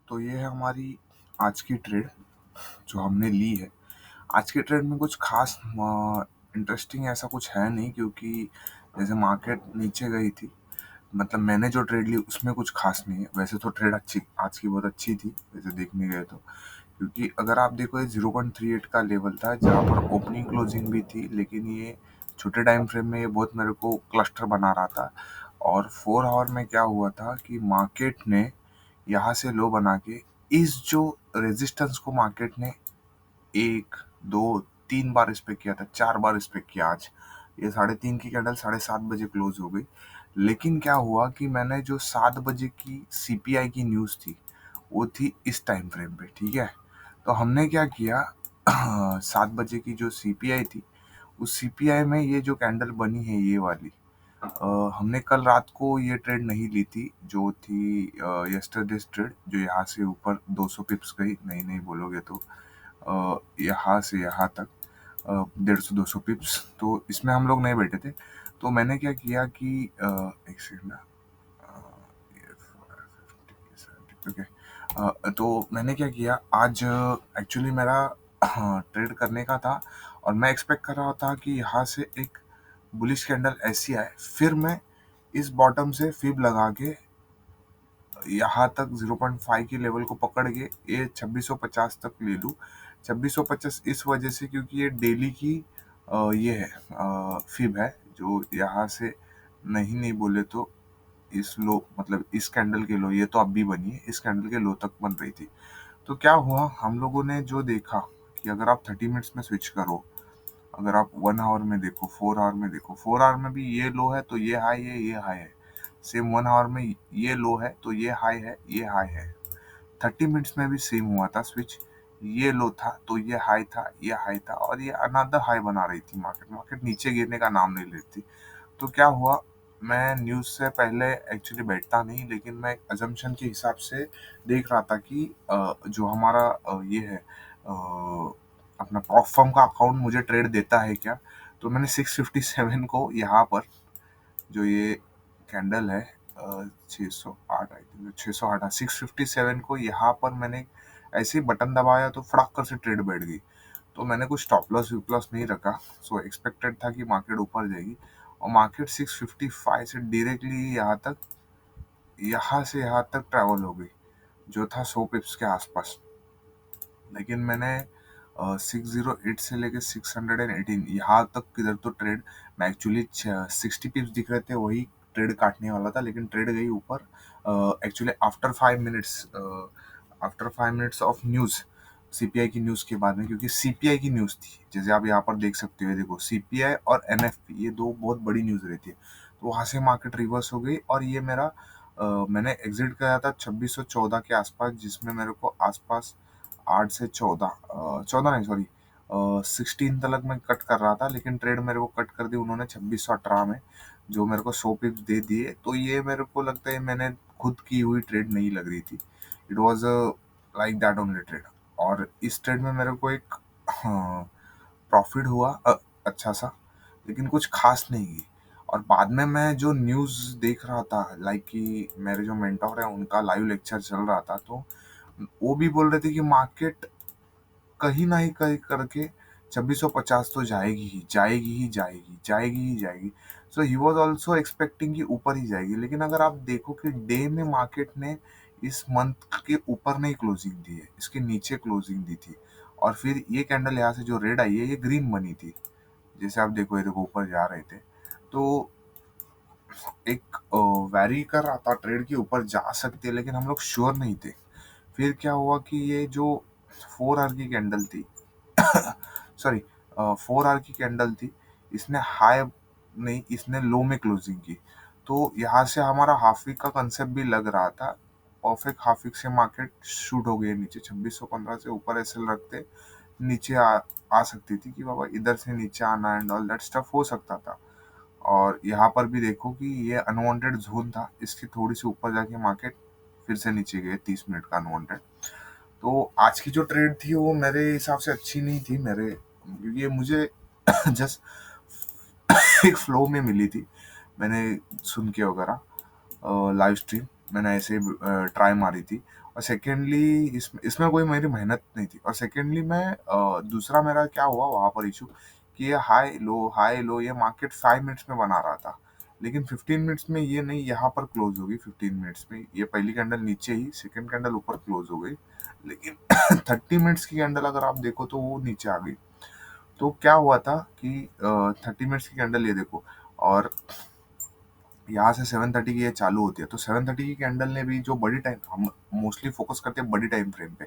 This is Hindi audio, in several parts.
तो ये है हमारी आज की ट्रेड जो हमने ली है। आज की ट्रेड में कुछ खास इंटरेस्टिंग ऐसा कुछ है नहीं, क्योंकि जैसे मार्केट नीचे गई थी, मतलब मैंने जो ट्रेड ली उसमें कुछ खास नहीं है। वैसे तो ट्रेड अच्छी आज की बहुत अच्छी थी वैसे देखने गए तो, क्योंकि अगर आप देखो ये 0.38 का लेवल था जहाँ पर ओपनिंग क्लोजिंग भी थी, लेकिन ये छोटे टाइम फ्रेम में ये बहुत मेरे को क्लस्टर बना रहा था। और 4 आवर में क्या हुआ था कि मार्केट ने यहाँ से लो बना के इस जो रेजिस्टेंस को मार्केट ने 1 2 3 बार रिस्पेक्ट किया था, 4 बार रिस्पेक्ट किया। आज ये 3:30 की कैंडल 7:30 बजे क्लोज हो गई। लेकिन क्या हुआ कि मैंने जो 7 बजे की सीपीआई की न्यूज़ थी वो थी इस टाइम फ्रेम पे, ठीक है। तो हमने क्या किया 7 बजे की जो सीपीआई थी उस सीपीआई में ये जो कैंडल बनी है ये वाली, हमने कल रात को ये ट्रेड नहीं ली थी जो थी यस्टरडेज ट्रेड, जो यहाँ से ऊपर 200 पिप्स गई, नहीं नहीं बोलोगे तो यहाँ से यहाँ तक 150-200 पिप्स। तो इसमें हम लोग नहीं बैठे थे। तो मैंने क्या किया कि एक सेकंड ना, ओके। तो मैंने क्या किया आज, एक्चुअली मेरा ट्रेड करने का था और मैं एक्सपेक्ट कर रहा था कि यहाँ से एक बुलिश कैंडल ऐसी आए, फिर मैं इस बॉटम से फिब लगा के यहाँ तक 0.5 के लेवल को पकड़ के ये 2650 तक ले लूँ। 2650 इस वजह से क्योंकि ये डेली की ये है फिब है, जो यहाँ से नहीं नहीं बोले तो इस लो, मतलब इस कैंडल के लो, ये तो अब भी बनी है, इस कैंडल के लो तक बन रही थी। तो क्या हुआ, हम लोगों ने जो देखा कि अगर आप 30 मिनट्स में स्विच करो, अगर आप 1 आवर में देखो, 4 आवर में देखो, 4 आवर में भी ये लो है तो ये हाई है, ये हाई है। सेम 1 आवर में ये लो है तो ये हाई है, ये हाई है। 30 मिनट्स में भी सेम हुआ था स्विच, ये लो था तो ये हाई था, ये हाई था, और ये अनदर हाई बना रही थी। मार्केट नीचे गिरने का नाम नहीं लेती। तो क्या हुआ, मैं न्यूज़ से पहले एक्चुअली बैठता नहीं, लेकिन मैं अजम्पशन के हिसाब से देख रहा था कि जो हमारा ये है अपना प्रॉप फर्म का अकाउंट मुझे ट्रेड देता है क्या। तो मैंने 657 को यहाँ पर, जो ये कैंडल है 608, आई थिंक 608, 657 को यहाँ पर मैंने ऐसे ही बटन दबाया तो फड़क कर से ट्रेड बैठ गई। तो मैंने कुछ स्टॉप लॉस वीप लॉस नहीं रखा। सो एक्सपेक्टेड था कि मार्केट ऊपर जाएगी, और मार्केट 655 से डायरेक्टली यहाँ से यहाँ तक ट्रैवल हो गई, जो था 100 पिप्स के आसपास। लेकिन मैंने 608 से लेके 618 यहाँ तक किधर तो ट्रेड, मैं एक्चुअली 60 पिप्स दिख रहे थे वही ट्रेड काटने वाला था, लेकिन ट्रेड गई ऊपर। Actually after 5 minutes of news, CPI की न्यूज़ के बाद में, क्योंकि सीपीआई की न्यूज़ थी, जैसे आप यहाँ पर देख सकते हो, देखो सीपीआई और एनएफपी ये दो बहुत बड़ी न्यूज़ रहती है। तो वहाँ से मार्केट रिवर्स हो गई, और ये मेरा मैंने एग्जिट किया था 2614 के आसपास, जिसमें मेरे को आसपास 8 से 14 नहीं, सॉरी 16 तक मैं कट कर रहा था, लेकिन ट्रेड मेरे को कट कर दी उन्होंने 2618 में, जो मेरे को 100 पिप्स दे दिए। तो ये मेरे को लगता है मैंने खुद की हुई ट्रेड नहीं लग रही थी, it was like that only trade. और इस ट्रेड में मेरे को एक प्रॉफिट हुआ अच्छा सा, लेकिन कुछ खास नहीं की। और बाद में मैं जो न्यूज़ देख रहा था, लाइक कि मेरे जो मेंटोर है उनका लाइव लेक्चर चल रहा था, तो वो भी बोल रहे थे कि मार्केट कहीं ना ही कहीं करके 2650 तो जाएगी ही जाएगी ही जाएगी जाएगी ही जाएगी। सो ही वॉज ऑल्सो एक्सपेक्टिंग कि ऊपर ही जाएगी, लेकिन अगर आप देखो कि डे में मार्केट ने इस मंथ के ऊपर नहीं क्लोजिंग दी है, इसके नीचे क्लोजिंग दी थी। और फिर ये कैंडल यहाँ से जो रेड आई है ये ग्रीन बनी थी, जैसे आप देखो ये देखो ऊपर जा रहे थे। तो एक वैरी कर रहा था ट्रेड के ऊपर जा सकते हैं, लेकिन हम लोग श्योर नहीं थे। फिर क्या हुआ कि ये जो 4 आवर की कैंडल थी सॉरी 4 आवर की कैंडल थी, इसने हाई नहीं, इसने लो में क्लोजिंग की। तो यहाँ से हमारा हाफ वीक का कंसेप्ट भी लग रहा था। परफेक्ट हाफ वीक से मार्केट शूट हो गई नीचे, 2615 से ऊपर एसएल रखते नीचे आ सकती थी कि बाबा इधर से नीचे आना एंड ऑल दैट स्टफ हो सकता था। और यहाँ पर भी देखो कि ये अनवांटेड जोन था, इसके थोड़ी सी ऊपर जाके मार्केट फिर से नीचे गए, 30 मिनट का अनवांटेड। तो आज की जो ट्रेड थी वो मेरे हिसाब से अच्छी नहीं थी, मेरे, क्योंकि ये मुझे जस्ट एक फ्लो में मिली थी, मैंने सुन के वगैरह लाइव स्ट्रीम। मैंने ऐसे ट्राई मारी थी। और सेकेंडली इसमें इसमें कोई मेरी मेहनत नहीं थी। और सेकेंडली मैं दूसरा मेरा क्या हुआ वहाँ पर इशू कि ये हाई लो ये मार्केट 5 मिनट्स में बना रहा था, लेकिन 15 मिनट्स में ये नहीं, यहाँ पर क्लोज हो गई। 15 मिनट्स में ये पहली कैंडल नीचे ही, सेकेंड कैंडल ऊपर क्लोज हो गई, लेकिन 30 मिनट्स की कैंडल अगर आप देखो तो वो नीचे आ गई। तो क्या हुआ था कि 30 मिनट्स की कैंडल ये देखो, और यहाँ से 7:30 की ये चालू होती है, तो 7:30 की कैंडल ने भी जो बड़ी टाइम, हम मोस्टली फोकस करते हैं बड़ी टाइम फ्रेम पे,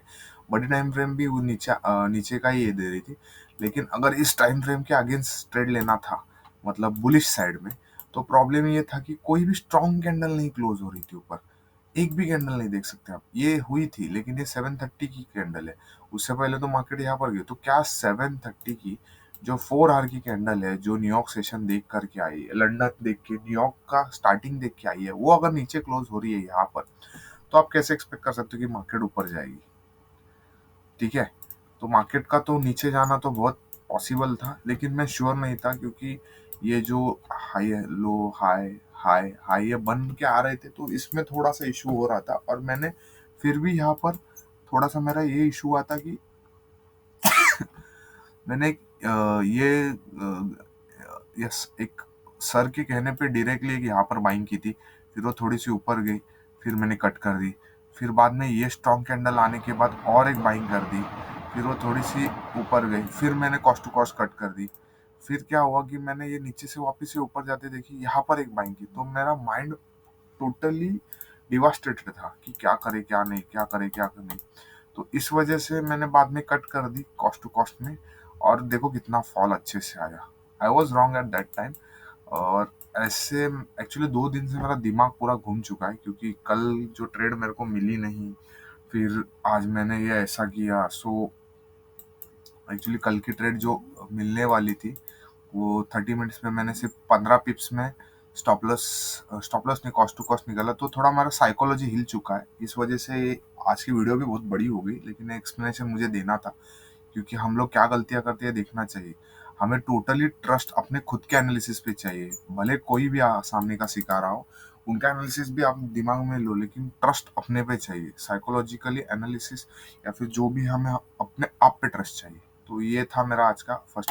बड़ी टाइम फ्रेम भी वो नीचे का ही ये दे रही थी। लेकिन अगर इस टाइम फ्रेम के अगेंस्ट ट्रेड लेना था, मतलब बुलिश साइड में, तो प्रॉब्लम ये था कि कोई भी स्ट्रॉन्ग कैंडल नहीं क्लोज हो रही थी ऊपर। एक भी कैंडल नहीं देख सकते आप। ये हुई थी, लेकिन ये 7:30 की कैंडल है। उससे पहले तो मार्केट यहाँ पर गई। तो क्या 7:30 की जो 4 आवर की कैंडल है, जो न्यूयॉर्क सेशन देख करके आई है, लंदन देख के, न्यूयॉर्क का स्टार्टिंग देख के आई है, वो अगर नीचे क्लोज हो रही है यहाँ पर, तो आप कैसे एक्सपेक्ट कर सकते हो कि मार्केट ऊपर जाएगी? ठीक है। तो मार्केट का तो नीचे जाना तो बहुत पॉसिबल था, लेकिन मैं श्योर नहीं था, क्योंकि ये जो high low high high high ये बन के आ रहे थे, तो इसमें थोड़ा सा इशू हो रहा था। और मैंने फिर भी यहाँ पर थोड़ा सा मेरा ये इशू हुआ था कि मैंने यस एक सर के कहने पे डायरेक्टली एक यहाँ पर बाइंग की थी। फिर वो थोड़ी सी ऊपर गई, फिर मैंने कट कर दी। फिर बाद में ये स्ट्रॉन्ग कैंडल आने के बाद और एक बाइंग कर दी, फिर वो थोड़ी सी ऊपर गई, फिर मैंने कॉस्ट टू कॉस्ट कट कर दी। फिर क्या हुआ कि मैंने ये नीचे से वापस से ऊपर जाते देखी, यहाँ पर एक बाइंग की, तो मेरा माइंड टोटली डिवास्टेटेड था कि क्या करे क्या नहीं, क्या करे क्या नहीं। तो इस वजह से मैंने बाद में कट कर दी कॉस्ट टू कॉस्ट में, और देखो कितना फॉल अच्छे से आया। I was wrong at that time. और ऐसे एक्चुअली 2 दिन से मेरा दिमाग पूरा घूम चुका है, क्योंकि कल जो ट्रेड मेरे को मिली नहीं, फिर आज मैंने ये ऐसा किया। सो एक्चुअली कल की ट्रेड जो मिलने वाली थी, वो 30 मिनट्स में मैंने सिर्फ 15 पिप्स में स्टॉप लॉस नहीं, कॉस्ट टू कॉस्ट निकाला। तो थोड़ा हमारा साइकोलॉजी हिल चुका है। इस वजह से आज की वीडियो भी बहुत बड़ी हो गई, लेकिन एक्सप्लेनेशन मुझे देना था, क्योंकि हम लोग क्या गलतियां करते हैं देखना चाहिए। हमें टोटली ट्रस्ट अपने खुद के एनालिसिस पे चाहिए। भले कोई भी सामने का सिखा रहा हो, उनका एनालिसिस भी आप दिमाग में लो, लेकिन ट्रस्ट अपने पे चाहिए। साइकोलॉजिकली एनालिसिस या फिर जो भी, हमें अपने आप पे ट्रस्ट चाहिए। तो ये था मेरा आज का फर्स्ट